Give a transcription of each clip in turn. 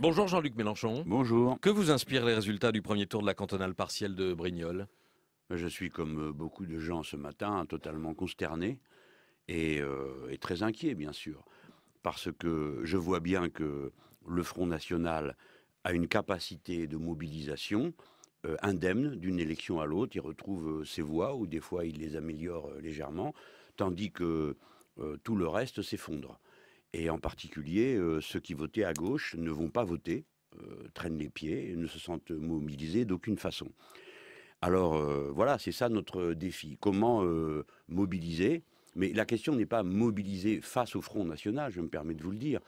Bonjour Jean-Luc Mélenchon. Bonjour. Que vous inspirent les résultats du premier tour de la cantonale partielle de Brignoles? Je suis comme beaucoup de gens ce matin totalement consterné et très inquiet bien sûr, parce que je vois bien que le Front national a une capacité de mobilisation indemne d'une élection à l'autre. Il retrouve ses voix ou des fois il les améliore légèrement, tandis que tout le reste s'effondre. Et en particulier, ceux qui votaient à gauche ne vont pas voter, traînent les pieds et ne se sentent mobilisés d'aucune façon. Alors voilà, c'est ça notre défi. Comment mobiliser? Mais la question n'est pas mobiliser face au Front national, je me permets de vous le dire,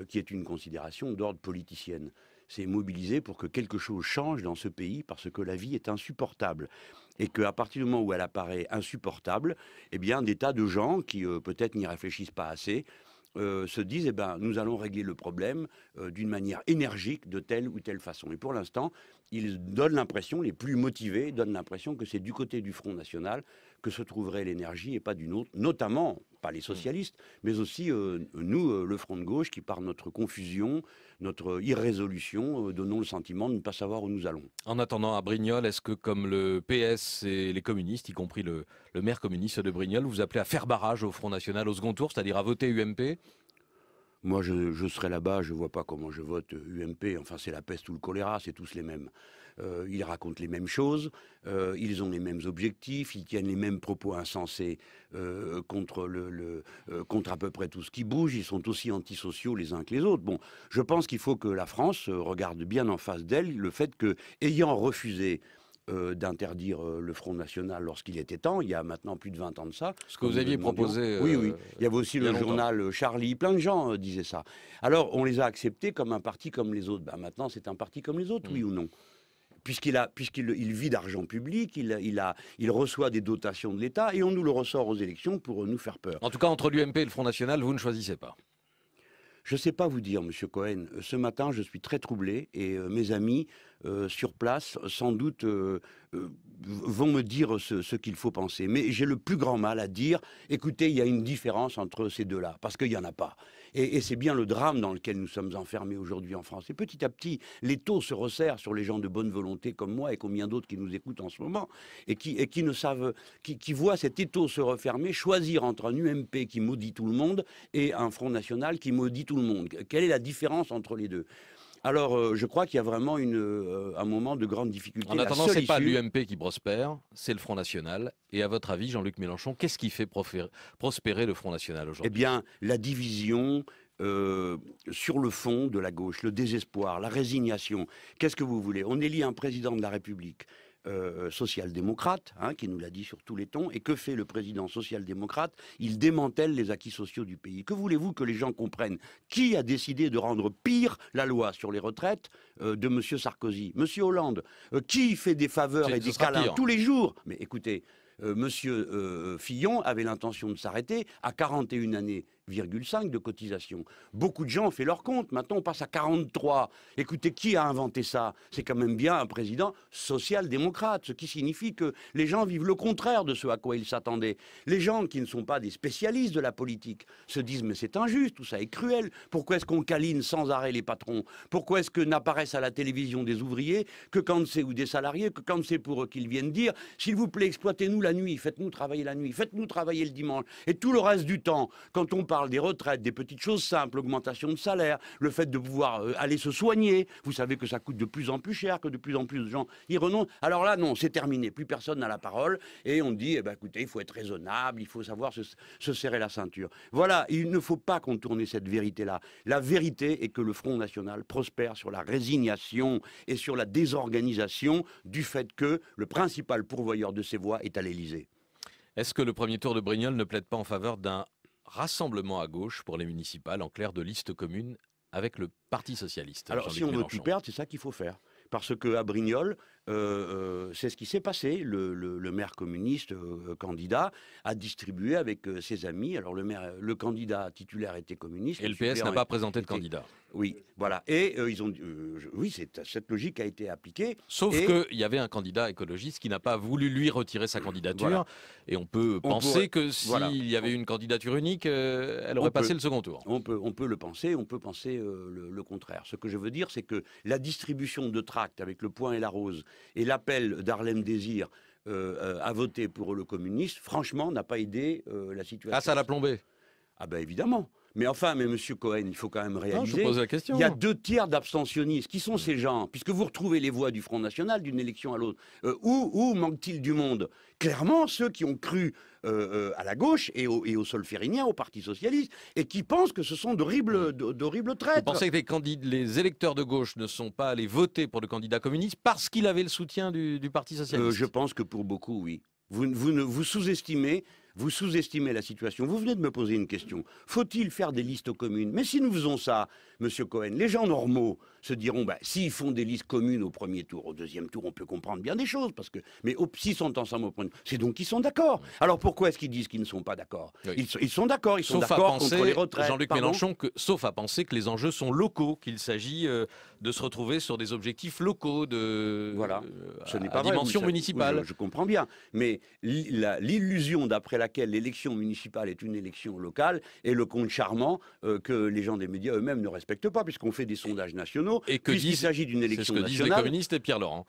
qui est une considération d'ordre politicienne. C'est mobiliser pour que quelque chose change dans ce pays parce que la vie est insupportable. Et qu'à partir du moment où elle apparaît insupportable, eh bien, des tas de gens qui peut-être n'y réfléchissent pas assez, se disent, eh ben, nous allons régler le problème d'une manière énergique, de telle ou telle façon. Et pour l'instant, ils donnent l'impression, les plus motivés donnent l'impression que c'est du côté du Front national que se trouverait l'énergie et pas d'une autre, notamment, pas les socialistes, mais aussi nous, le Front de gauche, qui par notre confusion, notre irrésolution, donnons le sentiment de ne pas savoir où nous allons. En attendant, à Brignoles, est-ce que comme le PS et les communistes, y compris le maire communiste de Brignoles, vous appelez à faire barrage au Front national au second tour, c'est-à-dire à voter UMP? Moi, je serai là-bas, je ne vois pas comment je vote UMP. Enfin, c'est la peste ou le choléra, c'est tous les mêmes. Ils racontent les mêmes choses, ils ont les mêmes objectifs, ils tiennent les mêmes propos insensés contre contre à peu près tout ce qui bouge. Ils sont aussi antisociaux les uns que les autres. Bon, je pense qu'il faut que la France regarde bien en face d'elle le fait que, ayant refusé d'interdire le Front national lorsqu'il était temps, il y a maintenant plus de 20 ans de ça. Ce que vous aviez proposé. Oui, oui. Il y avait aussi le journal Charlie, plein de gens disaient ça. Alors, on les a acceptés comme un parti comme les autres. Ben, maintenant, c'est un parti comme les autres, oui ou non? Puisqu'il vit d'argent public, il reçoit des dotations de l'État et on nous le ressort aux élections pour nous faire peur. En tout cas, entre l'UMP et le Front national, vous ne choisissez pas. Je ne sais pas vous dire, Monsieur Cohen. Ce matin, je suis très troublé et mes amis sur place, sans doute, vont me dire ce qu'il faut penser. Mais j'ai le plus grand mal à dire, écoutez, il y a une différence entre ces deux-là, parce qu'il n'y en a pas. Et c'est bien le drame dans lequel nous sommes enfermés aujourd'hui en France. Et petit à petit, les taux se resserrent sur les gens de bonne volonté comme moi et combien d'autres qui nous écoutent en ce moment, et qui ne savent, qui voient cet étau se refermer, choisir entre un UMP qui maudit tout le monde et un Front national qui maudit tout le monde. Quelle est la différence entre les deux? Alors, je crois qu'il y a vraiment un moment de grande difficulté. En attendant, ce n'est pas l'UMP qui prospère, c'est le Front national. Et à votre avis, Jean-Luc Mélenchon, qu'est-ce qui fait prospérer le Front national aujourd'hui? Eh bien, la division sur le fond de la gauche, le désespoir, la résignation. Qu'est-ce que vous voulez? On élit un président de la République social-démocrate, qui nous l'a dit sur tous les tons. Et que fait le président social-démocrate? Il démantèle les acquis sociaux du pays. Que voulez-vous que les gens comprennent? Qui a décidé de rendre pire la loi sur les retraites de M. Sarkozy? M. Hollande. Qui fait des faveurs et des câlins tous les jours? Mais écoutez, Monsieur Fillon avait l'intention de s'arrêter à 41 années. 5 de cotisation. Beaucoup de gens ont fait leur compte. Maintenant, on passe à 43. Écoutez, qui a inventé ça? C'est quand même bien un président social-démocrate, ce qui signifie que les gens vivent le contraire de ce à quoi ils s'attendaient. Les gens qui ne sont pas des spécialistes de la politique se disent mais c'est injuste, tout ça est cruel. Pourquoi est-ce qu'on câline sans arrêt les patrons? Pourquoi est-ce que n'apparaissent à la télévision des ouvriers que quand c'est, ou des salariés, que quand c'est pour eux qu'ils viennent dire s'il vous plaît, exploitez-nous la nuit, faites-nous travailler la nuit, faites-nous travailler le dimanche. Et tout le reste du temps, quand on parle des retraites, des petites choses simples, l'augmentation de salaire, le fait de pouvoir aller se soigner. Vous savez que ça coûte de plus en plus cher, que de plus en plus de gens y renoncent. Alors là, non, c'est terminé. Plus personne n'a la parole. Et on dit, eh ben, écoutez, il faut être raisonnable, il faut savoir se serrer la ceinture. Voilà, il ne faut pas contourner cette vérité-là. La vérité est que le Front national prospère sur la résignation et sur la désorganisation du fait que le principal pourvoyeur de ses voix est à l'Élysée. Est-ce que le premier tour de Brignoles ne plaide pas en faveur d'un rassemblement à gauche pour les municipales, en clair de liste commune avec le Parti socialiste? Alors si on veut tout perdre, c'est ça qu'il faut faire. Parce qu'à Brignoles, c'est ce qui s'est passé. Le maire communiste candidat a distribué avec ses amis. Alors le candidat titulaire était communiste. Et le PS n'a pas présenté de candidat. Oui, voilà. Et ils ont, oui, cette logique a été appliquée. Sauf qu'il y avait un candidat écologiste qui n'a pas voulu lui retirer sa candidature. Voilà. Et on peut penser que s'il y avait une candidature unique, elle aurait passé le second tour. On peut le penser, on peut penser le contraire. Ce que je veux dire, c'est que la distribution de tracts avec le point et la rose et l'appel d'Harlem Désir à voter pour le communiste, franchement, n'a pas aidé la situation. Ah, ça l'a plombé? Ah ben évidemment. Mais enfin, Monsieur Cohen, il faut quand même réaliser, je pose la question. Il y a 2 tiers d'abstentionnistes. Qui sont ces gens? Puisque vous retrouvez les voix du Front National d'une élection à l'autre. Où manque-t-il du monde? Clairement, ceux qui ont cru à la gauche et aux solfériniens, au Parti Socialiste, et qui pensent que ce sont d'horribles traîtres. Vous pensez que les électeurs de gauche ne sont pas allés voter pour le candidat communiste parce qu'il avait le soutien du Parti Socialiste? Je pense que pour beaucoup, oui. Vous sous-estimez la situation. Vous venez de me poser une question. Faut-il faire des listes communes? Mais si nous faisons ça, Monsieur Cohen, les gens normaux se diront, s'ils font des listes communes au premier tour, au deuxième tour, on peut comprendre bien des choses. Mais s'ils sont ensemble au premier tour, c'est donc qu'ils sont d'accord. Alors pourquoi est-ce qu'ils disent qu'ils ne sont pas d'accord? Oui. Ils sont d'accord, ils sont d'accord contre les retraites. Jean-Luc Mélenchon, sauf à penser que les enjeux sont locaux, qu'il s'agit de se retrouver sur des objectifs locaux voilà. Ce n'est pas dimension municipale. Je comprends bien. Mais l'illusion d'après laquelle l'élection municipale est une élection locale est le conte charmant que les gens des médias eux-mêmes ne respectent pas, puisqu'on fait des sondages nationaux, et puisqu'il s'agit d'une élection nationale. C'est ce que disent les communistes et Pierre Laurent.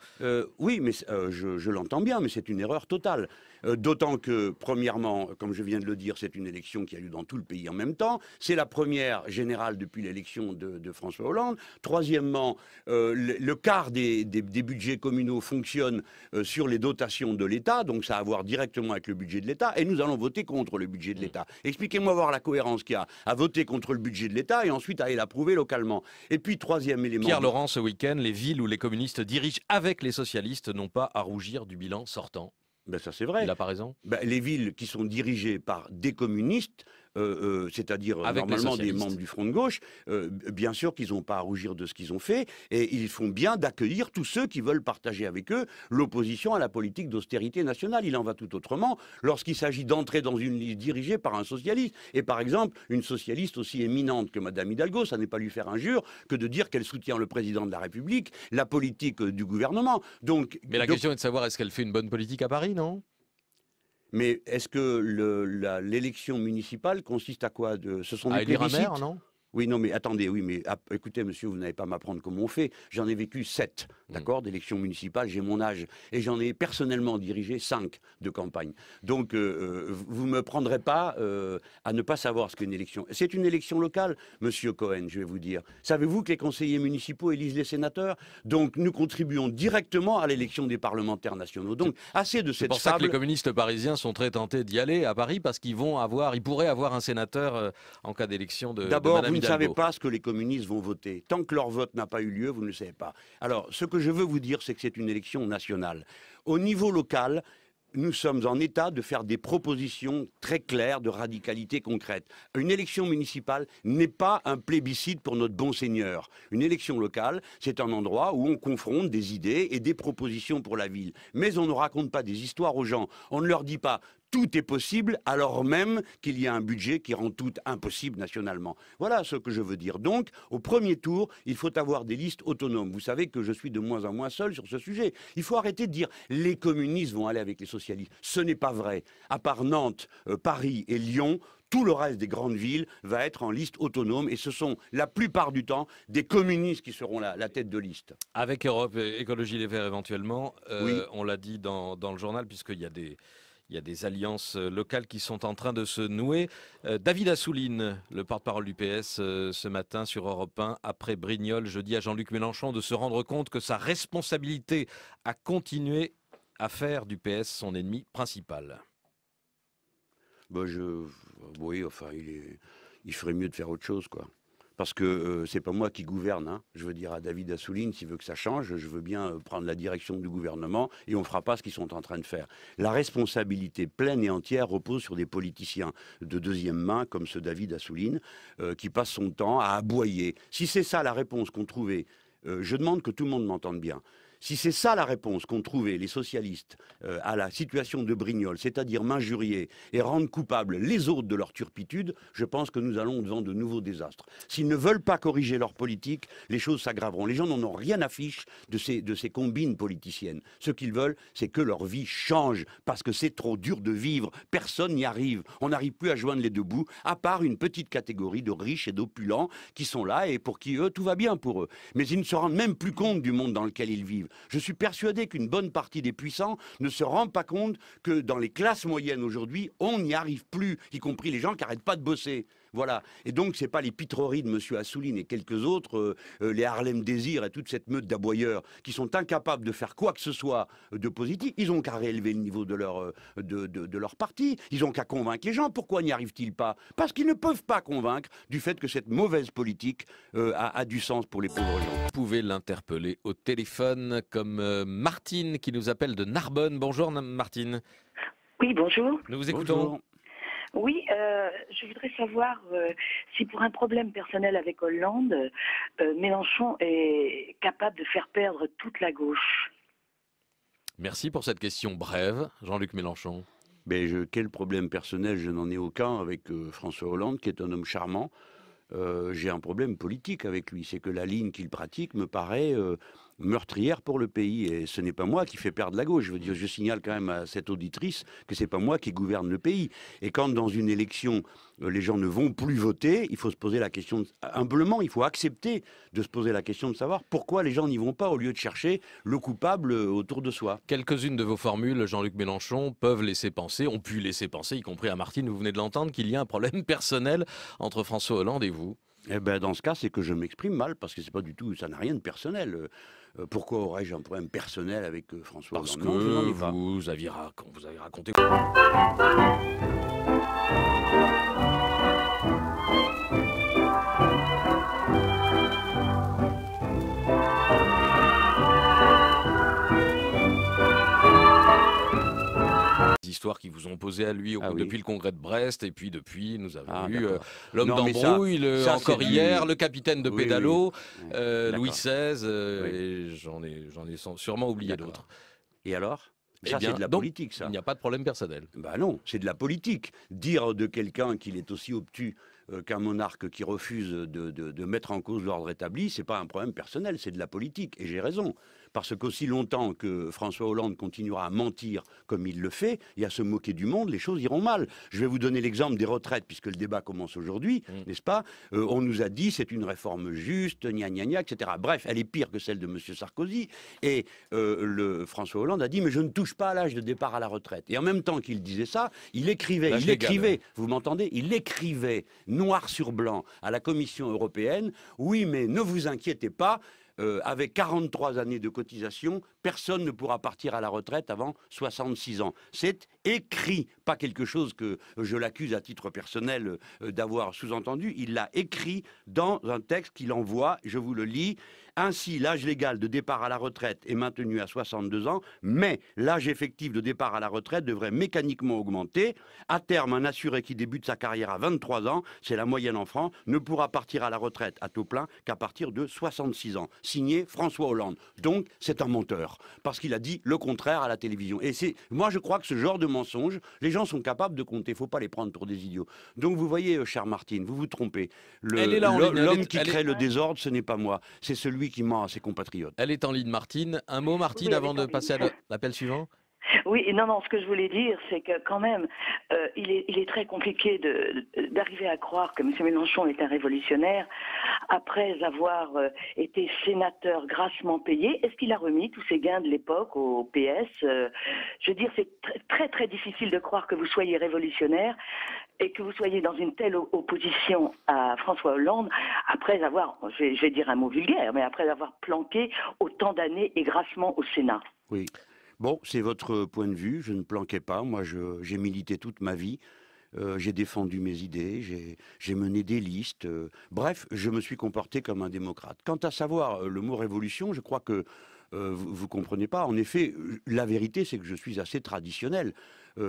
Oui, mais je l'entends bien, mais c'est une erreur totale. D'autant que, premièrement, comme je viens de le dire, c'est une élection qui a lieu dans tout le pays en même temps. C'est la première générale depuis l'élection de François Hollande. Troisièmement, le quart des budgets communaux fonctionne sur les dotations de l'État, donc ça a à voir directement avec le budget de l'État, et nous allons voter contre le budget de l'État. Expliquez-moi voir la cohérence qu'il y a à voter contre le budget de l'État et ensuite à aller l'approuver localement. Et puis, troisième élément... Pierre Laurent, ce week-end, les villes où les communistes dirigent avec les socialistes n'ont pas à rougir du bilan sortant. Ça c'est vrai. Il n'a pas raison. Les villes qui sont dirigées par des communistes, c'est-à-dire normalement des membres du Front de gauche, bien sûr qu'ils n'ont pas à rougir de ce qu'ils ont fait, et ils font bien d'accueillir tous ceux qui veulent partager avec eux l'opposition à la politique d'austérité nationale. Il en va tout autrement lorsqu'il s'agit d'entrer dans une liste dirigée par un socialiste. Et par exemple, une socialiste aussi éminente que Madame Hidalgo, ça n'est pas lui faire injure que de dire qu'elle soutient le président de la République, la politique du gouvernement. Mais la question est de savoir, est-ce qu'elle fait une bonne politique à Paris, non ? Mais est-ce que l'élection municipale consiste à quoi? Ce sont des élire un plébiscites? maire, non? Oui, non, mais attendez, écoutez, monsieur, vous n'allez pas m'apprendre comment on fait. J'en ai vécu 7, d'accord, d'élections municipales, j'ai mon âge, et j'en ai personnellement dirigé 5 de campagne. Donc, vous ne me prendrez pas à ne pas savoir ce qu'est une élection. C'est une élection locale, monsieur Cohen, je vais vous dire. Savez-vous que les conseillers municipaux élisent les sénateurs? Donc, nous contribuons directement à l'élection des parlementaires nationaux. Donc, assez de cette C'est pour ça que les communistes parisiens sont très tentés d'y aller à Paris, parce qu'ils pourraient avoir un sénateur en cas d'élection de Madame Vous ne savez pas ce que les communistes vont voter. Tant que leur vote n'a pas eu lieu, vous ne le savez pas. Alors, ce que je veux vous dire, c'est que c'est une élection nationale. Au niveau local, nous sommes en état de faire des propositions très claires de radicalité concrète. Une élection municipale n'est pas un plébiscite pour notre bon Seigneur. Une élection locale, c'est un endroit où on confronte des idées et des propositions pour la ville. Mais on ne raconte pas des histoires aux gens. On ne leur dit pas tout est possible, alors même qu'il y a un budget qui rend tout impossible nationalement. Voilà ce que je veux dire. Donc, au premier tour, il faut avoir des listes autonomes. Vous savez que je suis de moins en moins seul sur ce sujet. Il faut arrêter de dire les communistes vont aller avec les socialistes. Ce n'est pas vrai. À part Nantes, Paris et Lyon, tout le reste des grandes villes va être en liste autonome, et ce sont la plupart du temps des communistes qui seront la tête de liste. Avec Europe Écologie Les Verts éventuellement, oui. On l'a dit dans le journal, puisqu'il y a des alliances locales qui sont en train de se nouer. David Assouline, le porte-parole du PS, ce matin sur Europe 1, après Brignoles, je dis à Jean-Luc Mélenchon de se rendre compte que sa responsabilité à continuer à faire du PS son ennemi principal. Oui, enfin, il ferait mieux de faire autre chose, quoi. Parce que c'est pas moi qui gouverne, hein. Je veux dire à David Assouline, s'il veut que ça change, je veux bien prendre la direction du gouvernement, et on ne fera pas ce qu'ils sont en train de faire. La responsabilité pleine et entière repose sur des politiciens de deuxième main, comme ce David Assouline, qui passe son temps à aboyer. Si c'est ça la réponse qu'on trouvait, je demande que tout le monde m'entende bien. Si c'est ça la réponse qu'ont trouvée les socialistes à la situation de Brignoles, c'est-à-dire m'injurier et rendre coupables les autres de leur turpitude, je pense que nous allons devant de nouveaux désastres. S'ils ne veulent pas corriger leur politique, les choses s'aggraveront. Les gens n'en ont rien à fiche de ces combines politiciennes. Ce qu'ils veulent, c'est que leur vie change, parce que c'est trop dur de vivre. Personne n'y arrive. On n'arrive plus à joindre les deux bouts, à part une petite catégorie de riches et d'opulents qui sont là et pour qui, eux, tout va bien pour eux. Mais ils ne se rendent même plus compte du monde dans lequel ils vivent. Je suis persuadé qu'une bonne partie des puissants ne se rend pas compte que dans les classes moyennes aujourd'hui, on n'y arrive plus, y compris les gens qui n'arrêtent pas de bosser. Voilà. Et donc, ce n'est pas les pitreries de M. Assouline et quelques autres, les Harlem Désir et toute cette meute d'aboyeurs qui sont incapables de faire quoi que ce soit de positif. Ils n'ont qu'à réélever le niveau de leur parti. Ils n'ont qu'à convaincre les gens. Pourquoi n'y arrivent-ils pas? Parce qu'ils ne peuvent pas convaincre du fait que cette mauvaise politique a du sens pour les pauvres gens. Vous pouvez l'interpeller au téléphone comme Martine qui nous appelle de Narbonne. Bonjour Martine. Oui, bonjour. Nous vous écoutons. Bonjour. Oui, je voudrais savoir si pour un problème personnel avec Hollande, Mélenchon est capable de faire perdre toute la gauche. Merci pour cette question brève, Jean-Luc Mélenchon. Ben, quel problème personnel? Je n'en ai aucun avec François Hollande, qui est un homme charmant. J'ai un problème politique avec lui. C'est que la ligne qu'il pratique me paraît meurtrière pour le pays. Et ce n'est pas moi qui fais perdre la gauche. Je veux dire, je signale quand même à cette auditrice que c'est pas moi qui gouverne le pays. Et quand dans une élection, les gens ne vont plus voter, il faut se poser la question, humblement, il faut accepter de se poser la question de savoir pourquoi les gens n'y vont pas au lieu de chercher le coupable autour de soi. Quelques-unes de vos formules, Jean-Luc Mélenchon, peuvent laisser penser, ont pu laisser penser, y compris à Martine, vous venez de l'entendre, qu'il y a un problème personnel entre François Hollande et vous. Eh ben, dans ce cas, c'est que je m'exprime mal, parce que c'est pas du tout, ça n'a rien de personnel. Pourquoi aurais-je un problème personnel avec François Parce Hollande? Non, je n'en ai que pas. vous avez raconté... histoires qui vous ont posé à lui depuis le congrès de Brest, et puis depuis nous avons eu l'homme d'embrouille, encore hier, le capitaine de pédalo, Louis XVI, et j'en ai sûrement oublié d'autres. Et alors? Ça, bien, c'est de la politique, ça. Il n'y a pas de problème personnel. Bah non, c'est de la politique. Dire de quelqu'un qu'il est aussi obtus qu'un monarque qui refuse de mettre en cause l'ordre établi, c'est pas un problème personnel, c'est de la politique. Et j'ai raison. Parce qu'aussi longtemps que François Hollande continuera à mentir comme il le fait, et à se moquer du monde, les choses iront mal. Je vais vous donner l'exemple des retraites, puisque le débat commence aujourd'hui, n'est-ce pas? On nous a dit c'est une réforme juste, gna gna gna, etc. Bref, elle est pire que celle de M. Sarkozy. Et François Hollande a dit mais je ne touche pas à l'âge de départ à la retraite. Et en même temps qu'il disait ça, il écrivait, vous m'entendez? Il écrivait noir sur blanc à la Commission européenne, oui mais ne vous inquiétez pas, avec 43 années de cotisation, personne ne pourra partir à la retraite avant 66 ans. C'est écrit, pas quelque chose que je l'accuse à titre personnel d'avoir sous-entendu. Il l'a écrit dans un texte qu'il envoie, je vous le lis. Ainsi, l'âge légal de départ à la retraite est maintenu à 62 ans, mais l'âge effectif de départ à la retraite devrait mécaniquement augmenter. À terme, un assuré qui débute sa carrière à 23 ans, c'est la moyenne en France, ne pourra partir à la retraite à taux plein qu'à partir de 66 ans. Signé François Hollande. Donc, c'est un menteur, parce qu'il a dit le contraire à la télévision. Et moi, je crois que ce genre de mensonge, les gens sont capables de compter. Il ne faut pas les prendre pour des idiots. Donc, vous voyez, chère Martine, vous vous trompez. L'homme qui crée le désordre, ce n'est pas moi. C'est celui qui ment à ses compatriotes. Elle est en ligne, Martine. Un mot, Martine, avant de passer à l'appel suivant? Oui, non, ce que je voulais dire, c'est que quand même, il est très compliqué d'arriver à croire que M. Mélenchon est un révolutionnaire après avoir été sénateur grassement payé. Est-ce qu'il a remis tous ses gains de l'époque au PS? Je veux dire, c'est très, très difficile de croire que vous soyez révolutionnaire et que vous soyez dans une telle opposition à François Hollande après avoir, je vais dire un mot vulgaire, mais après avoir planqué autant d'années et grassement au Sénat. Oui. Bon, c'est votre point de vue, je ne planquais pas. Moi, j'ai milité toute ma vie, j'ai défendu mes idées, j'ai mené des listes. Bref, je me suis comporté comme un démocrate. Quant à savoir le mot révolution, je crois que vous ne comprenez pas. En effet, la vérité, c'est que je suis assez traditionnel.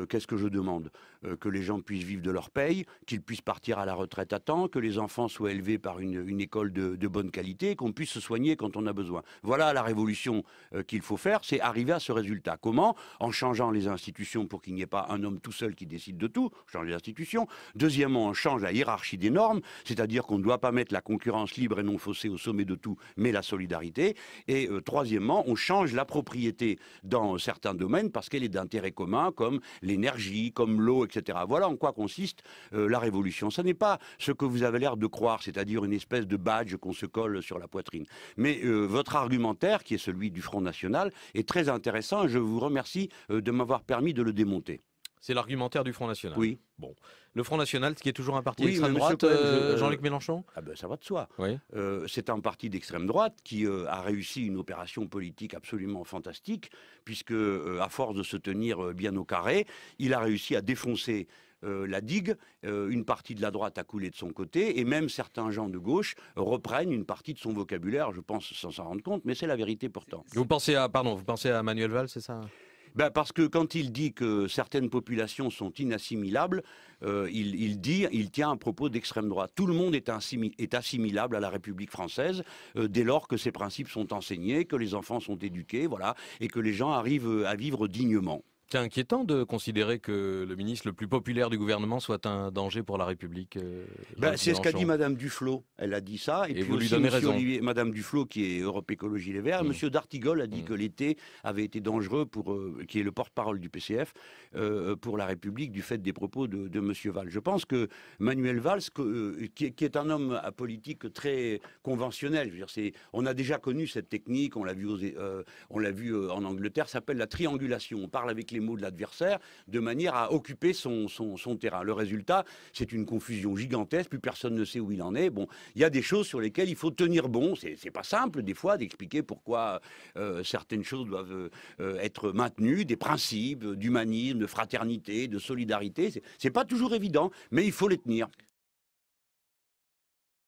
qu'est-ce que je demande? Que les gens puissent vivre de leur paye, qu'ils puissent partir à la retraite à temps, que les enfants soient élevés par une école de bonne qualité, qu'on puisse se soigner quand on a besoin. Voilà la révolution qu'il faut faire, c'est arriver à ce résultat. Comment? En changeant les institutions pour qu'il n'y ait pas un homme tout seul qui décide de tout, change les institutions. Deuxièmement, on change la hiérarchie des normes, c'est-à-dire qu'on ne doit pas mettre la concurrence libre et non faussée au sommet de tout, mais la solidarité. Et troisièmement, on change la propriété dans certains domaines parce qu'elle est d'intérêt commun, comme l'énergie, comme l'eau, etc. Voilà en quoi consiste la révolution. Ce n'est pas ce que vous avez l'air de croire, c'est-à-dire une espèce de badge qu'on se colle sur la poitrine. Mais votre argumentaire, qui est celui du Front National, est très intéressant et je vous remercie de m'avoir permis de le démonter. C'est l'argumentaire du Front National. Oui. Bon. Le Front National, qui est toujours un parti Oui, d'extrême mais droite, Jean-Luc Mélenchon? Ah ben, ça va de soi. Oui. C'est un parti d'extrême droite qui a réussi une opération politique absolument fantastique, puisque à force de se tenir bien au carré, il a réussi à défoncer la digue, une partie de la droite a coulé de son côté, et même certains gens de gauche reprennent une partie de son vocabulaire, je pense sans s'en rendre compte, mais c'est la vérité pourtant. Vous pensez à Manuel Valls, c'est ça? Ben parce que quand il dit que certaines populations sont inassimilables, il tient un propos d'extrême droite. Tout le monde est assimilable à la République française dès lors que ses principes sont enseignés, que les enfants sont éduqués, voilà, et que les gens arrivent à vivre dignement. C'est inquiétant de considérer que le ministre le plus populaire du gouvernement soit un danger pour la République. C'est ce qu'a dit Madame Duflot. Elle a dit ça. Et puis vous lui aussi donnez raison. Madame Duflot, qui est Europe Écologie Les Verts. Monsieur D'Artigol a dit que l'été avait été dangereux qui est le porte-parole du PCF, pour la République du fait des propos de Monsieur Valls. Je pense que Manuel Valls, qui est un homme politique très conventionnel, je veux dire, on a déjà connu cette technique, on l'a vu en Angleterre, ça s'appelle la triangulation. On parle avec les mots de l'adversaire de manière à occuper son terrain. Le résultat, c'est une confusion gigantesque, plus personne ne sait où il en est. Bon, il y a des choses sur lesquelles il faut tenir bon. C'est pas simple des fois d'expliquer pourquoi certaines choses doivent être maintenues, des principes d'humanisme, de fraternité, de solidarité. C'est pas toujours évident, mais il faut les tenir.